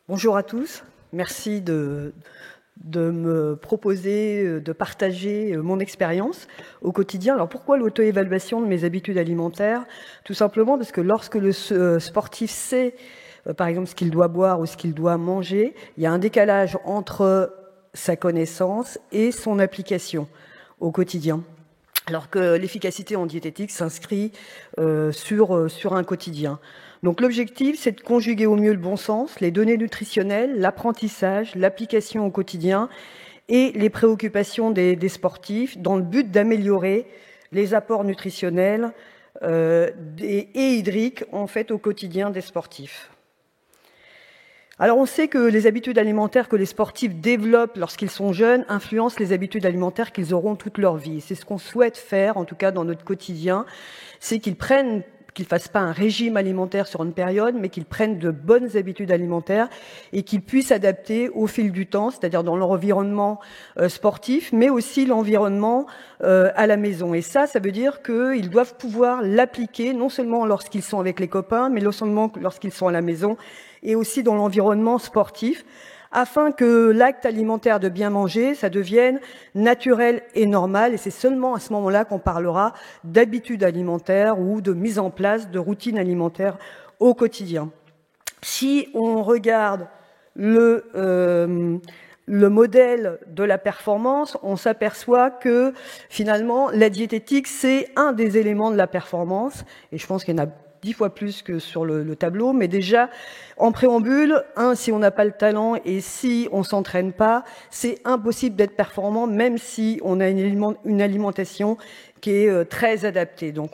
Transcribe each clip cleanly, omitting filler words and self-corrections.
Bonjour à tous, merci de me proposer de partager mon expérience au quotidien. Alors pourquoi l'auto-évaluation de mes habitudes alimentaires? Tout simplement parce que lorsque le sportif sait par exemple ce qu'il doit boire ou ce qu'il doit manger, il y a un décalage entre sa connaissance et son application au quotidien. Alors que l'efficacité en diététique s'inscrit sur un quotidien. Donc l'objectif, c'est de conjuguer au mieux le bon sens, les données nutritionnelles, l'apprentissage, l'application au quotidien et les préoccupations des sportifs dans le but d'améliorer les apports nutritionnels et hydriques en fait au quotidien des sportifs. Alors on sait que les habitudes alimentaires que les sportifs développent lorsqu'ils sont jeunes influencent les habitudes alimentaires qu'ils auront toute leur vie. C'est ce qu'on souhaite faire, en tout cas dans notre quotidien, c'est qu'ils fassent pas un régime alimentaire sur une période, mais qu'ils prennent de bonnes habitudes alimentaires et qu'ils puissent adapter au fil du temps, c'est-à-dire dans leur environnement sportif, mais aussi l'environnement à la maison. Et ça veut dire qu'ils doivent pouvoir l'appliquer non seulement lorsqu'ils sont avec les copains, mais non seulement lorsqu'ils sont à la maison et aussi dans l'environnement sportif, afin que l'acte alimentaire de bien manger, ça devienne naturel et normal. Et c'est seulement à ce moment-là qu'on parlera d'habitudes alimentaires ou de mise en place de routines alimentaires au quotidien. Si on regarde le modèle de la performance, on s'aperçoit que finalement la diététique, c'est un des éléments de la performance. Et je pense qu'il y en a 10 fois plus que sur le tableau, mais déjà, en préambule, si on n'a pas le talent et si on s'entraîne pas, c'est impossible d'être performant, même si on a une alimentation qui est très adaptée. Donc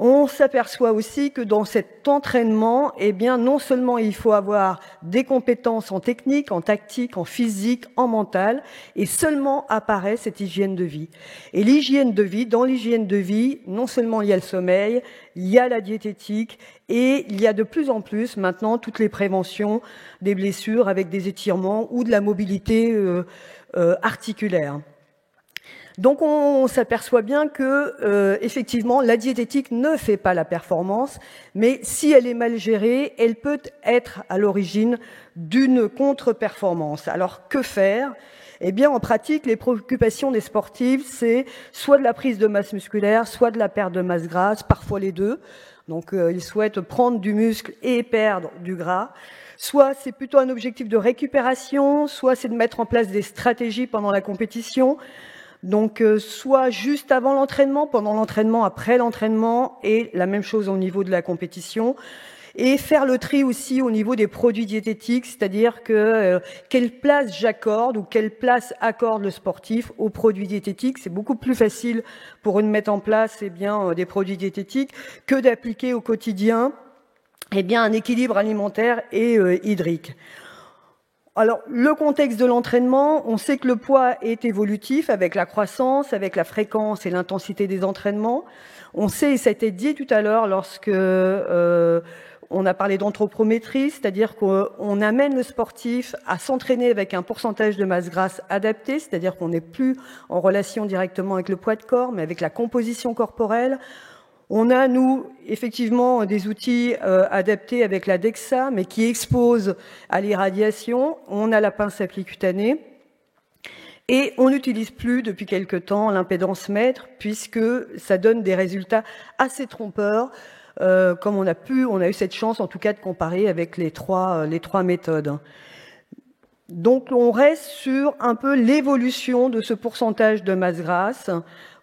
on s'aperçoit aussi que dans cet entraînement, eh bien, non seulement il faut avoir des compétences en technique, en tactique, en physique, en mental, et seulement apparaît cette hygiène de vie. Et l'hygiène de vie, dans l'hygiène de vie, non seulement il y a le sommeil, il y a la diététique, et il y a de plus en plus maintenant toutes les préventions des blessures avec des étirements ou de la mobilité articulaire. Donc on s'aperçoit bien que effectivement la diététique ne fait pas la performance, mais si elle est mal gérée, elle peut être à l'origine d'une contre-performance. Alors que faire ? Eh bien en pratique, les préoccupations des sportifs, c'est soit de la prise de masse musculaire, soit de la perte de masse grasse, parfois les deux. Donc ils souhaitent prendre du muscle et perdre du gras. Soit c'est plutôt un objectif de récupération, soit c'est de mettre en place des stratégies pendant la compétition. Donc, soit juste avant l'entraînement, pendant l'entraînement, après l'entraînement, et la même chose au niveau de la compétition. Et faire le tri aussi au niveau des produits diététiques, c'est-à-dire que quelle place j'accorde ou quelle place accorde le sportif aux produits diététiques. C'est beaucoup plus facile pour eux de mettre en place des produits diététiques que d'appliquer au quotidien un équilibre alimentaire et hydrique. Alors, le contexte de l'entraînement, on sait que le poids est évolutif avec la croissance, avec la fréquence et l'intensité des entraînements. On sait, et ça a été dit tout à l'heure lorsque on a parlé d'anthropométrie, c'est-à-dire qu'on amène le sportif à s'entraîner avec un pourcentage de masse grasse adapté, c'est-à-dire qu'on n'est plus en relation directement avec le poids de corps, mais avec la composition corporelle. On a, nous, effectivement, des outils adaptés avec la DEXA, mais qui exposent à l'irradiation. On a la pince applicutanée. Et on n'utilise plus, depuis quelque temps, l'impédance mètre, puisque ça donne des résultats assez trompeurs, comme on a eu cette chance, en tout cas, de comparer avec les trois méthodes. Donc, on reste sur un peu l'évolution de ce pourcentage de masse grasse,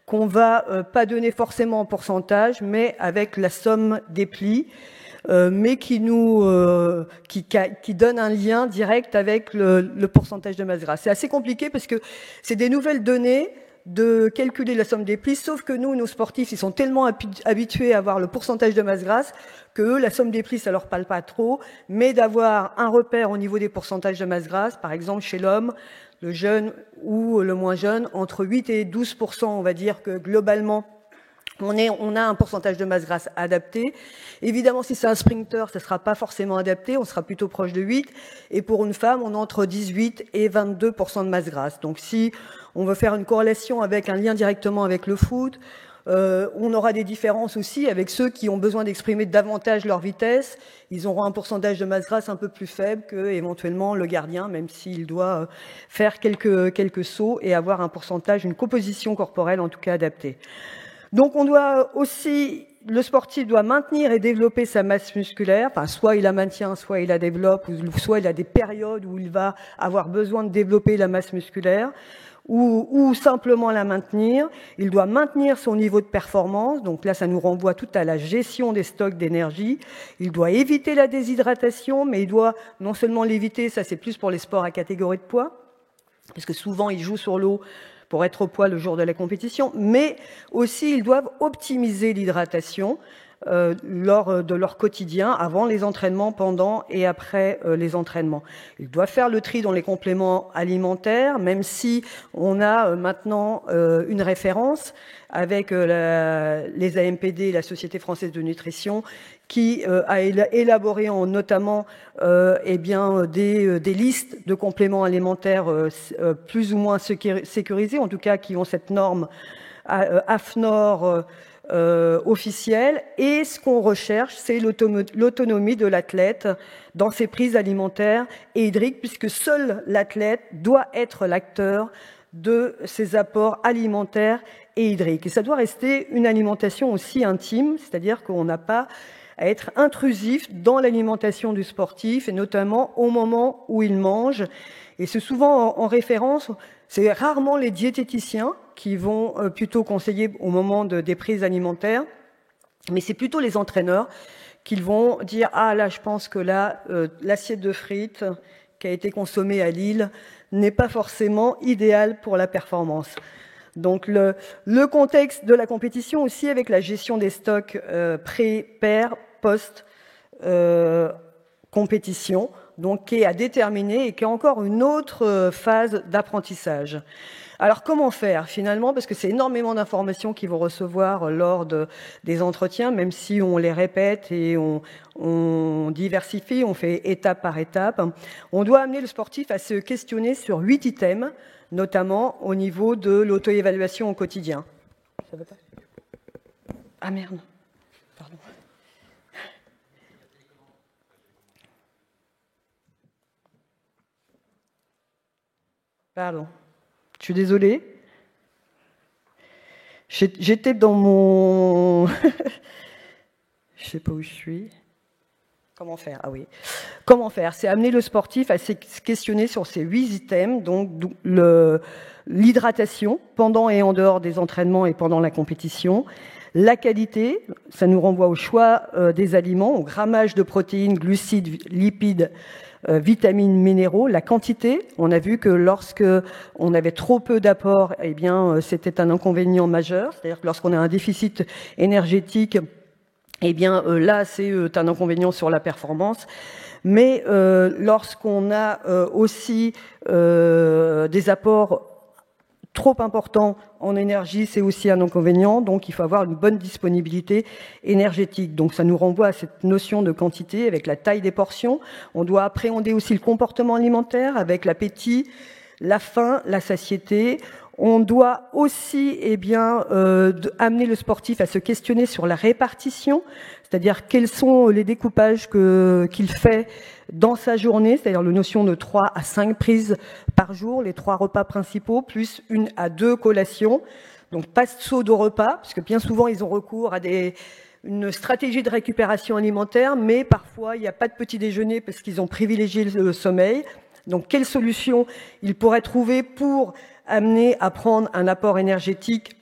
qu'on va pas donner forcément en pourcentage, mais avec la somme des plis, mais qui donne un lien direct avec le pourcentage de masse grasse. C'est assez compliqué parce que c'est des nouvelles données de calculer la somme des plis, sauf que nous, nos sportifs, ils sont tellement habitués à avoir le pourcentage de masse grasse que eux, la somme des plis, ça leur parle pas trop, mais d'avoir un repère au niveau des pourcentages de masse grasse, par exemple chez l'homme, le jeune ou le moins jeune, entre 8 et 12%, on va dire que globalement, on a un pourcentage de masse grasse adapté. Évidemment, si c'est un sprinter, ça ne sera pas forcément adapté, on sera plutôt proche de 8. Et pour une femme, on a entre 18 et 22% de masse grasse. Donc si on veut faire une corrélation avec un lien directement avec le foot, on aura des différences aussi avec ceux qui ont besoin d'exprimer davantage leur vitesse. Ils auront un pourcentage de masse grasse un peu plus faible que éventuellement le gardien, même s'il doit faire quelques sauts et avoir un pourcentage, une composition corporelle en tout cas adaptée. Donc on doit aussi, le sportif doit maintenir et développer sa masse musculaire, enfin soit il la maintient, soit il la développe, ou soit il a des périodes où il va avoir besoin de développer la masse musculaire, ou simplement la maintenir. Il doit maintenir son niveau de performance, donc là ça nous renvoie tout à la gestion des stocks d'énergie. Il doit éviter la déshydratation, mais il doit non seulement l'éviter, ça c'est plus pour les sports à catégorie de poids, parce que souvent ils jouent sur l'eau pour être au poids le jour de la compétition, mais aussi ils doivent optimiser l'hydratation lors de leur quotidien, avant les entraînements, pendant et après les entraînements. Ils doivent faire le tri dans les compléments alimentaires, même si on a maintenant une référence avec les AMPD, la Société française de nutrition, qui a élaboré notamment des listes de compléments alimentaires plus ou moins sécurisés, en tout cas qui ont cette norme AFNOR officielle. Et ce qu'on recherche, c'est l'autonomie de l'athlète dans ses prises alimentaires et hydriques, puisque seul l'athlète doit être l'acteur de ses apports alimentaires et hydriques. Et ça doit rester une alimentation aussi intime, c'est-à-dire qu'on n'a pas à être intrusif dans l'alimentation du sportif, et notamment au moment où il mange. Et c'est souvent en référence, c'est rarement les diététiciens qui vont plutôt conseiller au moment des prises alimentaires, mais c'est plutôt les entraîneurs qui vont dire « Ah là, je pense que là, l'assiette de frites qui a été consommée à Lille n'est pas forcément idéale pour la performance ». Donc le contexte de la compétition aussi avec la gestion des stocks pré, per, post compétition, donc qui est à déterminer et qui est encore une autre phase d'apprentissage. Alors comment faire finalement, parce que c'est énormément d'informations qu'ils vont recevoir lors des entretiens, même si on les répète et on diversifie, on fait étape par étape. On doit amener le sportif à se questionner sur 8 items, notamment au niveau de l'auto-évaluation au quotidien. Ça va pas ? Ah merde, pardon. Pardon, je suis désolée. J'étais dans mon... je sais pas où je suis. Comment faire ? Ah oui. Comment faire ? C'est amener le sportif à se questionner sur ces 8 items, donc l'hydratation pendant et en dehors des entraînements et pendant la compétition, la qualité, ça nous renvoie au choix des aliments, au grammage de protéines, glucides, lipides, vitamines, minéraux, la quantité. On a vu que lorsque on avait trop peu d'apports, eh bien, c'était un inconvénient majeur. C'est-à-dire que lorsqu'on a un déficit énergétique, eh bien, là, c'est un inconvénient sur la performance. Mais lorsqu'on a aussi des apports trop importants en énergie, c'est aussi un inconvénient. Donc, il faut avoir une bonne disponibilité énergétique. Donc, ça nous renvoie à cette notion de quantité avec la taille des portions. On doit appréhender aussi le comportement alimentaire avec l'appétit, la faim, la satiété. On doit aussi amener le sportif à se questionner sur la répartition, c'est-à-dire quels sont les découpages qu'il fait dans sa journée, c'est-à-dire la notion de 3 à 5 prises par jour, les 3 repas principaux, plus 1 à 2 collations. Donc pas de saut de repas, parce que bien souvent ils ont recours à une stratégie de récupération alimentaire, mais parfois il n'y a pas de petit déjeuner parce qu'ils ont privilégié le sommeil. Donc quelle solution ils pourraient trouver pour amener à prendre un apport énergétique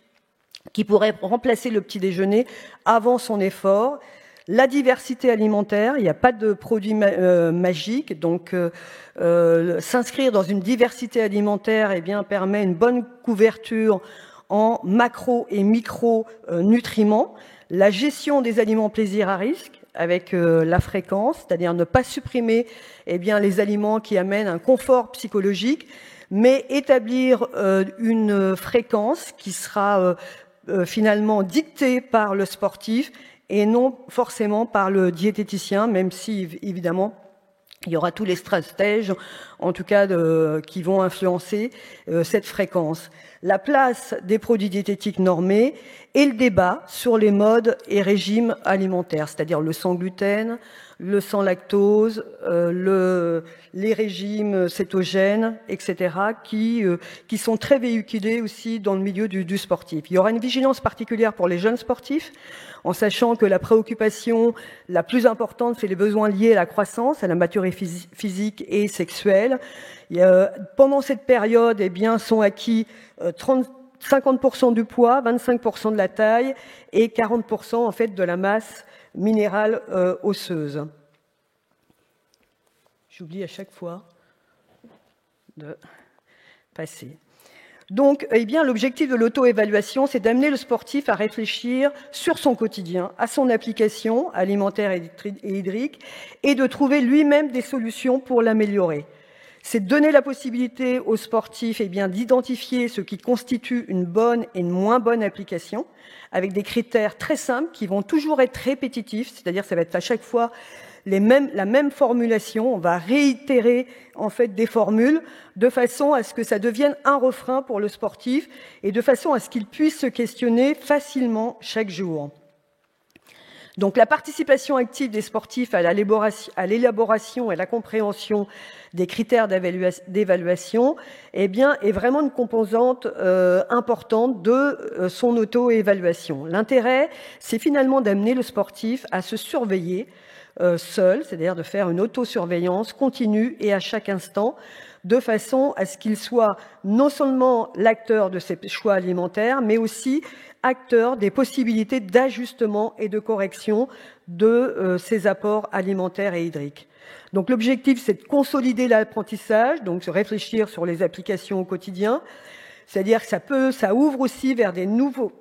qui pourrait remplacer le petit déjeuner avant son effort. La diversité alimentaire, il n'y a pas de produits magiques, donc s'inscrire dans une diversité alimentaire permet une bonne couverture en macro et micro nutriments. La gestion des aliments plaisir à risque avec la fréquence, c'est-à-dire ne pas supprimer les aliments qui amènent un confort psychologique, mais établir une fréquence qui sera finalement dictée par le sportif et non forcément par le diététicien, même si évidemment il y aura tous les stratèges, en tout cas, qui vont influencer cette fréquence. La place des produits diététiques normés et le débat sur les modes et régimes alimentaires, c'est-à-dire le sans gluten, le sans lactose, les régimes cétogènes, etc., qui sont très véhiculés aussi dans le milieu du sportif. Il y aura une vigilance particulière pour les jeunes sportifs, en sachant que la préoccupation la plus importante, c'est les besoins liés à la croissance, à la maturité physique et sexuelle. Pendant cette période, eh bien, sont acquis 50% du poids, 25% de la taille et 40% en fait de la masse minérale osseuse. J'oublie à chaque fois de passer. Donc, eh bien, l'objectif de l'auto-évaluation, c'est d'amener le sportif à réfléchir sur son quotidien, à son application alimentaire et hydrique, et de trouver lui-même des solutions pour l'améliorer. C'est donner la possibilité aux sportifs eh bien, d'identifier ce qui constitue une bonne et une moins bonne application, avec des critères très simples qui vont toujours être répétitifs, c'est-à-dire ça va être à chaque fois la même formulation, on va réitérer en fait des formules de façon à ce que ça devienne un refrain pour le sportif et de façon à ce qu'il puisse se questionner facilement chaque jour. Donc la participation active des sportifs à l'élaboration et à la compréhension des critères d'évaluation eh bien, est vraiment une composante importante de son auto-évaluation. L'intérêt, c'est finalement d'amener le sportif à se surveiller seul, c'est-à-dire de faire une autosurveillance continue et à chaque instant, de façon à ce qu'il soit non seulement l'acteur de ses choix alimentaires, mais aussi acteur des possibilités d'ajustement et de correction de ses apports alimentaires et hydriques. Donc l'objectif, c'est de consolider l'apprentissage, donc se réfléchir sur les applications au quotidien, c'est-à-dire que ça ouvre aussi vers des nouveaux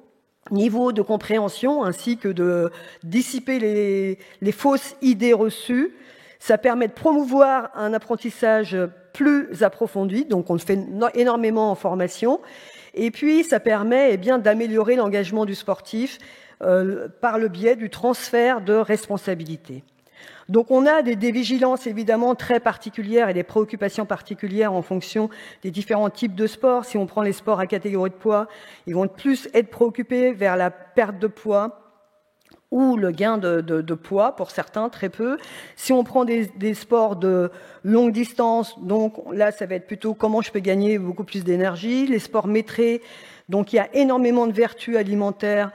niveaux de compréhension, ainsi que de dissiper les fausses idées reçues. Ça permet de promouvoir un apprentissage plus approfondi, donc on le fait énormément en formation, et puis ça permet eh bien, d'améliorer l'engagement du sportif par le biais du transfert de responsabilité. Donc on a des vigilances évidemment très particulières et des préoccupations particulières en fonction des différents types de sports. Si on prend les sports à catégorie de poids, ils vont plus être préoccupés vers la perte de poids ou le gain de poids, pour certains, très peu. Si on prend des sports de longue distance, donc là, ça va être plutôt comment je peux gagner beaucoup plus d'énergie. Les sports maîtrés, donc il y a énormément de vertus alimentaires,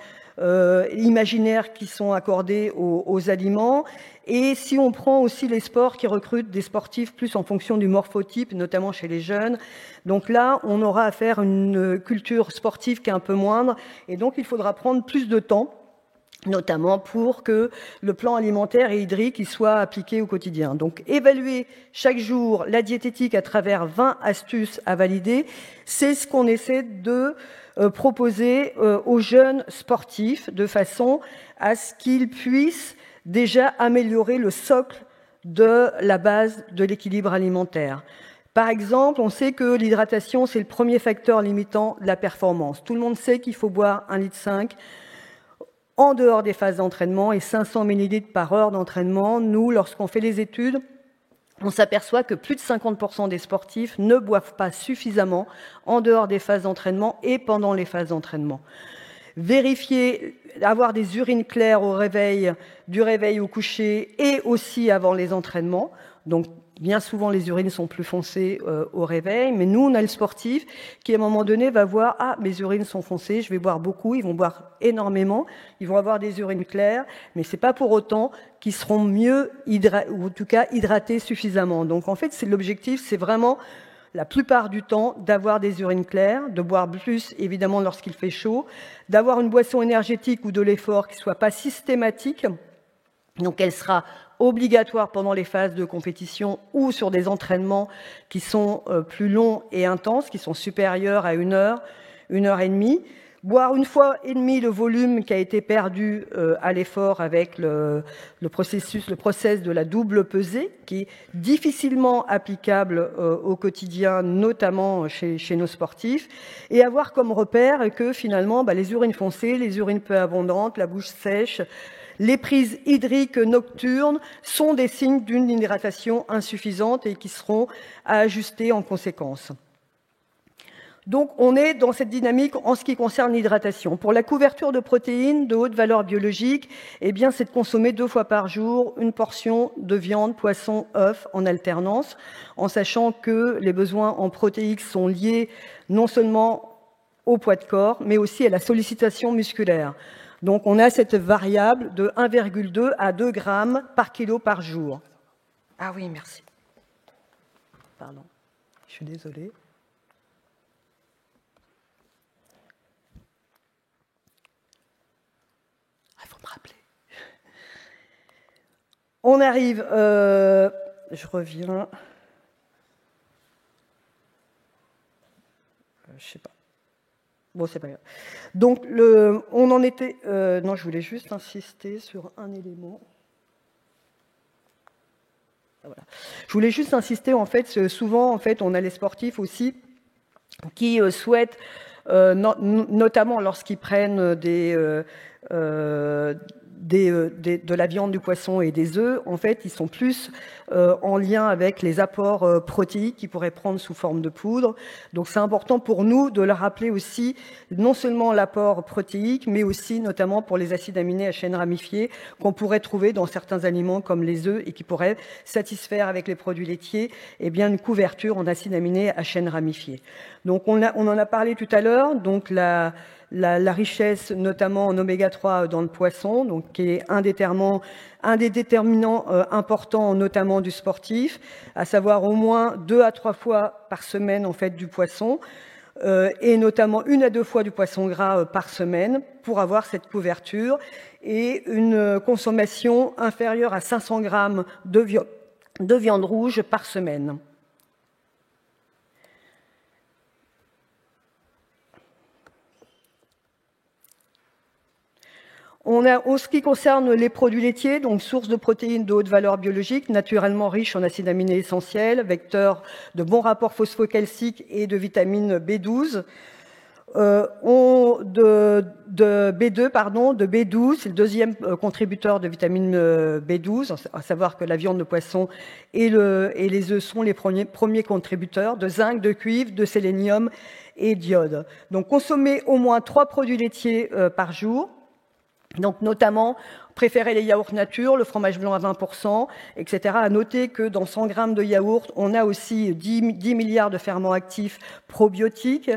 imaginaires qui sont accordées aux aliments. Et si on prend aussi les sports qui recrutent des sportifs plus en fonction du morphotype, notamment chez les jeunes, donc là, on aura à faire une culture sportive qui est un peu moindre. Et donc, il faudra prendre plus de temps, notamment pour que le plan alimentaire et hydrique soit appliqué au quotidien. Donc, évaluer chaque jour la diététique à travers 20 astuces à valider, c'est ce qu'on essaie de proposer aux jeunes sportifs de façon à ce qu'ils puissent déjà améliorer le socle de la base de l'équilibre alimentaire. Par exemple, on sait que l'hydratation, c'est le premier facteur limitant la performance. Tout le monde sait qu'il faut boire 1,5 litre en dehors des phases d'entraînement et 500 ml par heure d'entraînement. Nous, lorsqu'on fait les études, on s'aperçoit que plus de 50% des sportifs ne boivent pas suffisamment en dehors des phases d'entraînement et pendant les phases d'entraînement. Vérifier, avoir des urines claires au réveil, du réveil au coucher et aussi avant les entraînements. Donc, bien souvent, les urines sont plus foncées au réveil, mais nous, on a le sportif qui, à un moment donné, va voir « Ah, mes urines sont foncées, je vais boire beaucoup ». Ils vont boire énormément, ils vont avoir des urines claires, mais c'est pas pour autant qu'ils seront mieux, ou en tout cas, hydratés suffisamment. Donc, en fait, l'objectif, c'est vraiment, la plupart du temps, d'avoir des urines claires, de boire plus, évidemment, lorsqu'il fait chaud, d'avoir une boisson énergétique ou de l'effort qui soit pas systématique. Donc, elle sera obligatoire pendant les phases de compétition ou sur des entraînements qui sont plus longs et intenses, qui sont supérieurs à 1 heure et demie. Boire 1,5 fois le volume qui a été perdu à l'effort avec le process de la double pesée, qui est difficilement applicable au quotidien, notamment chez nos sportifs, et avoir comme repère que finalement les urines foncées, les urines peu abondantes, la bouche sèche, les prises hydriques nocturnes sont des signes d'une hydratation insuffisante et qui seront à ajuster en conséquence. Donc, on est dans cette dynamique en ce qui concerne l'hydratation. Pour la couverture de protéines de haute valeur biologique, eh bien, c'est de consommer 2 fois par jour une portion de viande, poisson, œufs en alternance, en sachant que les besoins en protéiques sont liés non seulement au poids de corps, mais aussi à la sollicitation musculaire. Donc, on a cette variable de 1,2 à 2 grammes par kilo par jour. Ah oui, merci. Pardon, je suis désolée. Rappeler. On arrive, je reviens, je sais pas, bon c'est pas grave. Donc on en était, non je voulais juste insister sur un élément. Voilà. Je voulais juste insister en fait, souvent en fait on a les sportifs aussi qui souhaitent, notamment lorsqu'ils prennent de la viande, du poisson et des œufs, en fait, ils sont plus en lien avec les apports protéiques qu'ils pourraient prendre sous forme de poudre. Donc, c'est important pour nous de leur rappeler aussi non seulement l'apport protéique, mais aussi notamment pour les acides aminés à chaîne ramifiée qu'on pourrait trouver dans certains aliments comme les œufs et qui pourraient satisfaire avec les produits laitiers une couverture en acides aminés à chaîne ramifiée. Donc, on en a parlé tout à l'heure. Donc, la richesse, notamment en oméga 3 dans le poisson, donc qui est un des déterminants importants, notamment du sportif, à savoir au moins 2 à 3 fois par semaine en fait du poisson, et notamment 1 à 2 fois du poisson gras par semaine pour avoir cette couverture, et une consommation inférieure à 500 grammes de viande rouge par semaine. En ce qui concerne les produits laitiers, donc source de protéines de haute valeur biologique, naturellement riches en acides aminés essentiels, vecteurs de bons rapports phosphocalciques et de vitamine B12, de B12, c'est le deuxième contributeur de vitamine B12, à savoir que la viande, le poisson et les œufs sont les premiers contributeurs, de zinc, de cuivre, de sélénium et d'iode. Donc consommer au moins 3 produits laitiers par jour. Donc, notamment, préférer les yaourts nature, le fromage blanc à 20%, etc. À noter que dans 100 grammes de yaourt, on a aussi 10 milliards de ferments actifs probiotiques,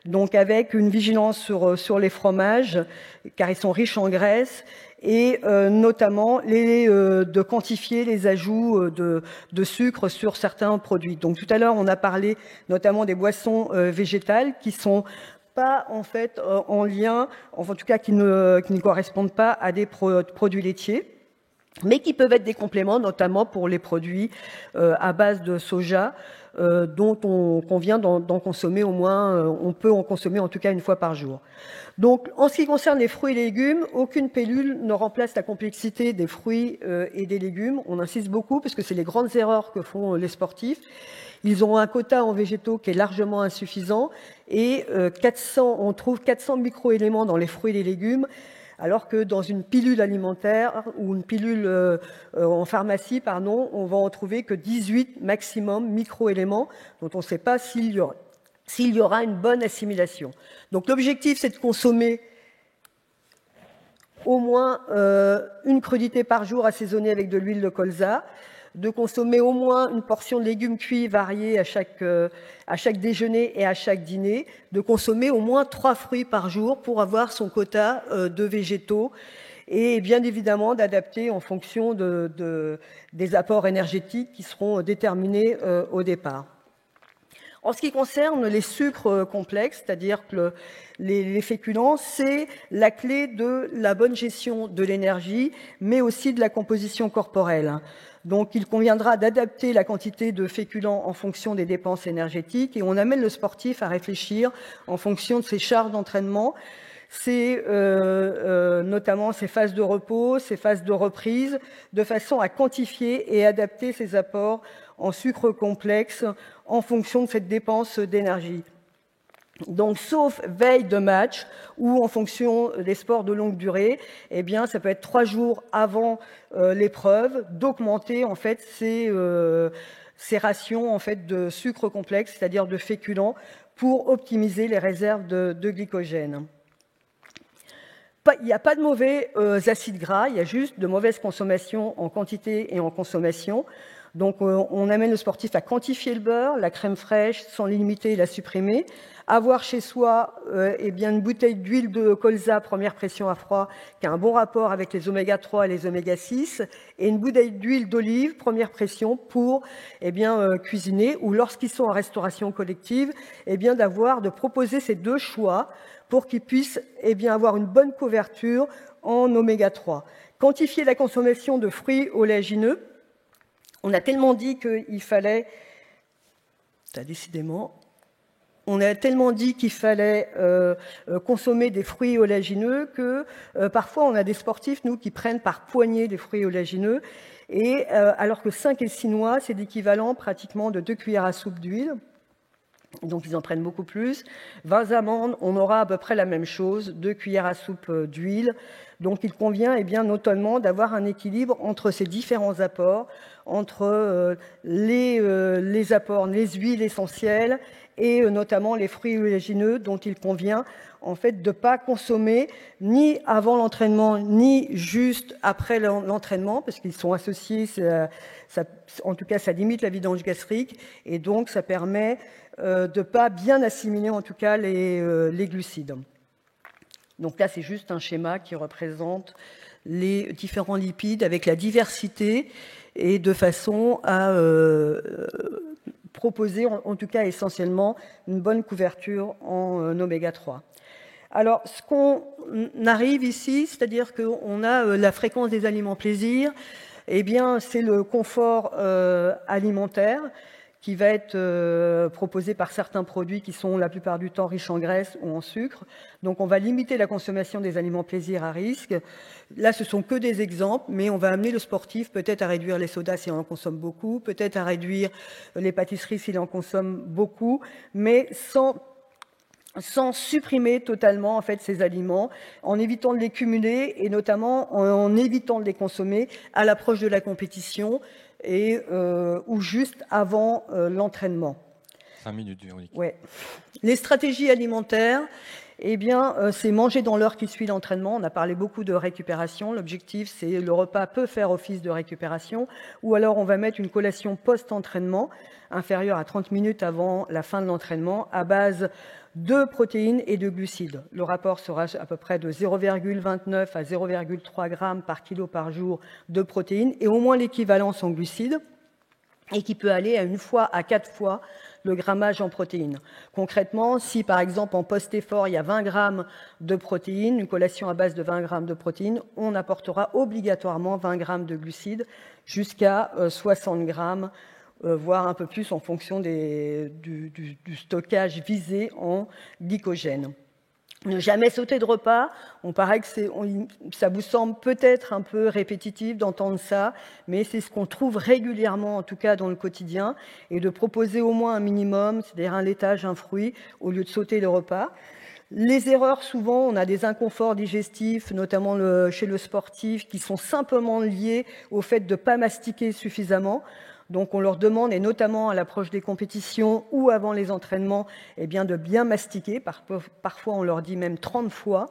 donc avec une vigilance sur les fromages, car ils sont riches en graisse, et notamment de quantifier les ajouts de sucre sur certains produits. Donc, tout à l'heure, on a parlé notamment des boissons végétales qui sont pas en fait en lien, en tout cas qui ne correspondent pas à des produits laitiers, mais qui peuvent être des compléments, notamment pour les produits à base de soja, dont on vient d'en consommer au moins, on peut en consommer en tout cas 1 fois par jour. Donc, en ce qui concerne les fruits et légumes, aucune pilule ne remplace la complexité des fruits et des légumes. On insiste beaucoup parce que c'est les grandes erreurs que font les sportifs. Ils ont un quota en végétaux qui est largement insuffisant et on trouve 400 microéléments dans les fruits et les légumes, alors que dans une pilule alimentaire ou une pilule en pharmacie, on va en trouver que 18 maximum microéléments dont on ne sait pas s'il y aura une bonne assimilation. Donc l'objectif, c'est de consommer au moins une crudité par jour assaisonnée avec de l'huile de colza, de consommer au moins une portion de légumes cuits variés à chaque déjeuner et à chaque dîner, de consommer au moins 3 fruits par jour pour avoir son quota de végétaux, et bien évidemment d'adapter en fonction des apports énergétiques qui seront déterminés au départ. En ce qui concerne les sucres complexes, c'est-à-dire que les féculents, c'est la clé de la bonne gestion de l'énergie, mais aussi de la composition corporelle. Donc, il conviendra d'adapter la quantité de féculents en fonction des dépenses énergétiques, et on amène le sportif à réfléchir en fonction de ses charges d'entraînement, c'est notamment ces phases de repos, ces phases de reprise, de façon à quantifier et adapter ces apports en sucre complexe en fonction de cette dépense d'énergie. Donc, sauf veille de match ou en fonction des sports de longue durée, eh bien, ça peut être 3 jours avant l'épreuve d'augmenter en fait ces rations en fait de sucre complexe, c'est-à-dire de féculents, pour optimiser les réserves de glycogène. Il n'y a pas de mauvais acides gras, il y a juste de mauvaise consommation en quantité et en consommation. Donc, on amène le sportif à quantifier le beurre, la crème fraîche, sans les limiter et la supprimer. Avoir chez soi eh bien, une bouteille d'huile de colza, première pression à froid, qui a un bon rapport avec les oméga 3 et les oméga 6, et une bouteille d'huile d'olive, première pression, pour eh bien, cuisiner, ou lorsqu'ils sont en restauration collective, eh bien, de proposer ces deux choix pour qu'ils puissent eh bien, avoir une bonne couverture en oméga 3. Quantifier la consommation de fruits oléagineux. On a tellement dit qu'il fallait, consommer des fruits oléagineux que parfois on a des sportifs, nous, qui prennent par poignée des fruits oléagineux, et alors que 5 et 6 noix, c'est l'équivalent pratiquement de 2 cuillères à soupe d'huile. Donc ils en prennent beaucoup plus. 20 amandes, on aura à peu près la même chose, 2 cuillères à soupe d'huile. Donc il convient eh bien, notamment d'avoir un équilibre entre ces différents apports, entre les apports, les huiles essentielles et notamment les fruits oléagineux dont il convient en fait de ne pas consommer ni avant l'entraînement ni juste après l'entraînement parce qu'ils sont associés, en tout cas ça limite la vidange gastrique et donc ça permet de ne pas bien assimiler en tout cas les glucides. Donc là, c'est juste un schéma qui représente les différents lipides avec la diversité et de façon à proposer, en tout cas essentiellement, une bonne couverture en oméga 3. Alors, ce qu'on arrive ici, c'est-à-dire qu'on a la fréquence des aliments plaisir, eh bien, c'est le confort alimentaire qui va être proposé par certains produits qui sont la plupart du temps riches en graisse ou en sucre. Donc on va limiter la consommation des aliments plaisir à risque. Là, ce sont que des exemples, mais on va amener le sportif peut-être à réduire les sodas s'il en consomme beaucoup, peut-être à réduire les pâtisseries s'il en consomme beaucoup, mais sans supprimer totalement en fait ces aliments, en évitant de les cumuler et notamment en évitant de les consommer à l'approche de la compétition et ou juste avant l'entraînement. 5 minutes, Véronique. Ouais. Les stratégies alimentaires, eh bien, c'est manger dans l'heure qui suit l'entraînement. On a parlé beaucoup de récupération. L'objectif, c'est le repas peut faire office de récupération, ou alors on va mettre une collation post-entraînement inférieure à 30 minutes avant la fin de l'entraînement, à base de protéines et de glucides. Le rapport sera à peu près de 0,29 à 0,3 grammes par kilo par jour de protéines et au moins l'équivalence en glucides et qui peut aller à 1 fois à 4 fois le grammage en protéines. Concrètement, si par exemple en post-effort il y a 20 grammes de protéines, une collation à base de 20 grammes de protéines, on apportera obligatoirement 20 grammes de glucides jusqu'à 60 grammes voire un peu plus en fonction du stockage visé en glycogène. Ne jamais sauter de repas, on paraît que ça vous semble peut-être un peu répétitif d'entendre ça, mais c'est ce qu'on trouve régulièrement, en tout cas dans le quotidien, et de proposer au moins un minimum, c'est-à-dire un laitage, un fruit, au lieu de sauter le repas. Les erreurs, souvent, on a des inconforts digestifs, notamment chez le sportif, qui sont simplement liés au fait de ne pas mastiquer suffisamment. Donc on leur demande, et notamment à l'approche des compétitions ou avant les entraînements, eh bien de bien mastiquer. Parfois on leur dit même 30 fois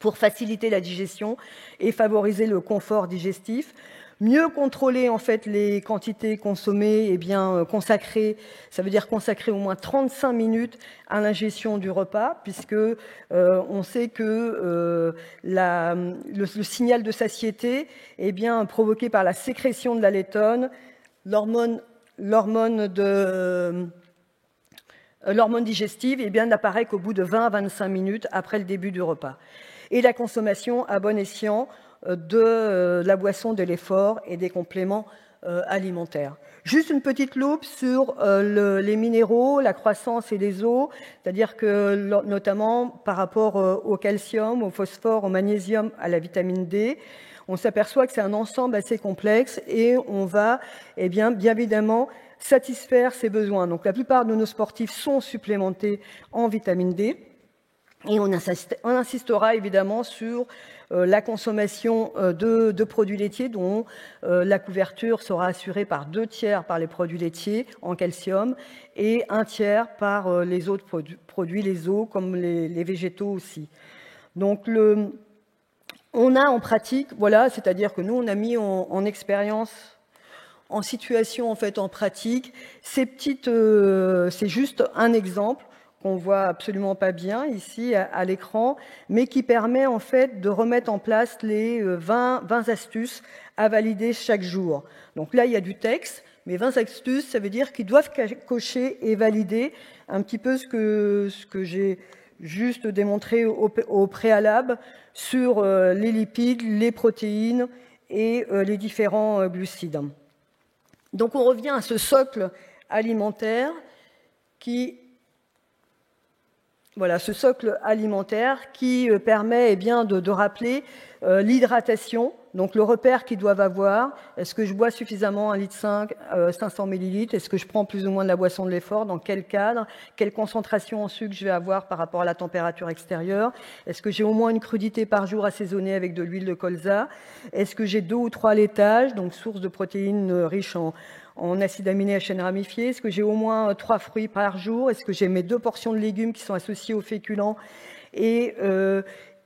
pour faciliter la digestion et favoriser le confort digestif. Mieux contrôler en fait les quantités consommées, eh bien consacrer, ça veut dire consacrer au moins 35 minutes à l'ingestion du repas, puisque on sait que le signal de satiété est bien provoqué par la sécrétion de la leptine, l'hormone digestive, eh bien, n'apparaît qu'au bout de 20 à 25 minutes après le début du repas. Et la consommation à bon escient de la boisson, de l'effort et des compléments alimentaires. Juste une petite loupe sur les minéraux, la croissance et les os, c'est-à-dire que notamment par rapport au calcium, au phosphore, au magnésium, à la vitamine D, on s'aperçoit que c'est un ensemble assez complexe et on va bien évidemment satisfaire ses besoins. Donc la plupart de nos sportifs sont supplémentés en vitamine D et on insistera évidemment sur la consommation de produits laitiers dont la couverture sera assurée par 2/3 par les produits laitiers en calcium et 1/3 par les autres produits, les os comme les végétaux aussi. Donc on a en pratique, voilà, c'est-à-dire que nous on a mis en expérience, en situation en fait en pratique, ces petites, c'est juste un exemple qu'on voit absolument pas bien ici à l'écran, mais qui permet en fait de remettre en place les 20 astuces à valider chaque jour. Donc là, il y a du texte, mais 20 astuces, ça veut dire qu'ils doivent cocher et valider un petit peu ce que j'ai juste démontré au préalable sur les lipides, les protéines et les différents glucides. Donc on revient à ce socle alimentaire ce socle alimentaire qui permet de rappeler l'hydratation, donc le repère qu'ils doivent avoir. Est-ce que je bois suffisamment 1,5 litre, 500 millilitres? Est-ce que je prends plus ou moins de la boisson de l'effort? Dans quel cadre? Quelle concentration en sucre je vais avoir par rapport à la température extérieure? Est-ce que j'ai au moins une crudité par jour assaisonnée avec de l'huile de colza? Est-ce que j'ai 2 ou 3 laitages, donc source de protéines riches en acides aminés à chaîne ramifiée? Est-ce que j'ai au moins 3 fruits par jour? Est-ce que j'ai mes 2 portions de légumes qui sont associées aux féculents et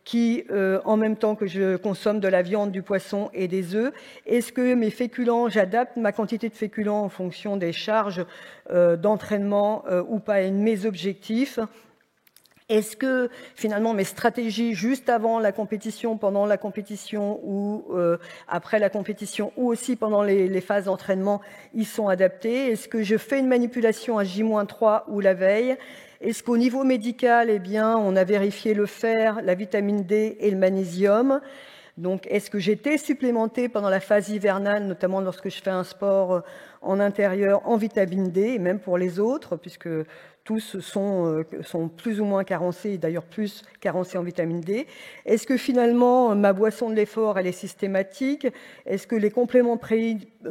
qui, en même temps que je consomme de la viande, du poisson et des œufs? Est-ce que mes féculents, j'adapte ma quantité de féculents en fonction des charges d'entraînement ou pas et de mes objectifs? Est-ce que finalement mes stratégies juste avant la compétition, pendant la compétition ou après la compétition ou aussi pendant les phases d'entraînement, ils sont adaptés? Est-ce que je fais une manipulation à J-3 ou la veille? Est-ce qu'au niveau médical, on a vérifié le fer, la vitamine D et le magnésium? Donc, est-ce que j'ai été supplémentée pendant la phase hivernale, notamment lorsque je fais un sport en intérieur, en vitamine D, et même pour les autres, puisque tous sont plus ou moins carencés, et d'ailleurs plus carencés en vitamine D. Est-ce que finalement, ma boisson de l'effort, elle est systématique? Est-ce que les compléments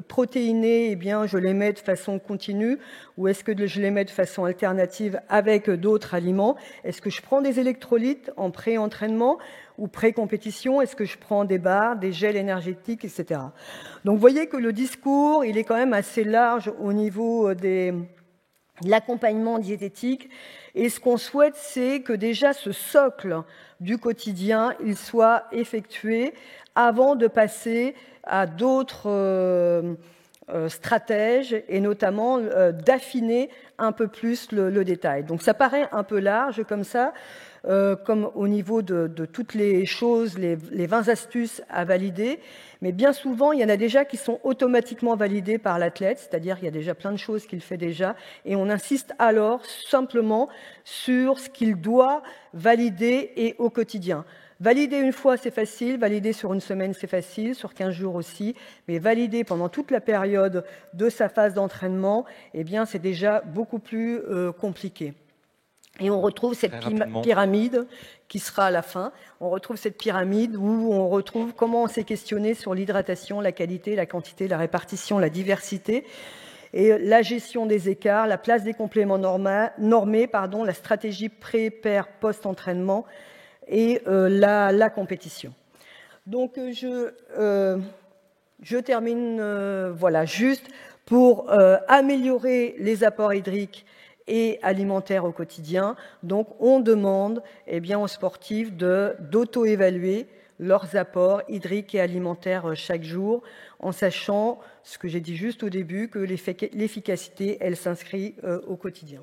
protéinés, je les mets de façon continue? Ou est-ce que je les mets de façon alternative avec d'autres aliments? Est-ce que je prends des électrolytes en pré-entraînement ou pré-compétition? Est-ce que je prends des barres, des gels énergétiques, etc. Donc, vous voyez que le discours, il est quand même assez large au niveau de l'accompagnement diététique. Et ce qu'on souhaite, c'est que déjà ce socle du quotidien, il soit effectué avant de passer à d'autres stratèges et notamment d'affiner un peu plus le détail. Donc ça paraît un peu large comme ça, comme au niveau de toutes les choses, les 20 astuces à valider. Mais bien souvent, il y en a déjà qui sont automatiquement validées par l'athlète, c'est-à-dire qu'il y a déjà plein de choses qu'il fait déjà, et on insiste alors simplement sur ce qu'il doit valider et au quotidien. Valider une fois, c'est facile, valider sur une semaine, c'est facile, sur 15 jours aussi, mais valider pendant toute la période de sa phase d'entraînement, c'est déjà beaucoup plus compliqué. Et on retrouve cette pyramide qui sera à la fin. On retrouve cette pyramide où on retrouve comment on s'est questionné sur l'hydratation, la qualité, la quantité, la répartition, la diversité, et la gestion des écarts, la place des compléments normés, la stratégie pré, pair, post-entraînement et la compétition. Donc je termine juste pour améliorer les apports hydriques et alimentaires au quotidien. Donc, on demande aux sportifs d'auto-évaluer leurs apports hydriques et alimentaires chaque jour, en sachant ce que j'ai dit juste au début, que l'efficacité, elle s'inscrit au quotidien.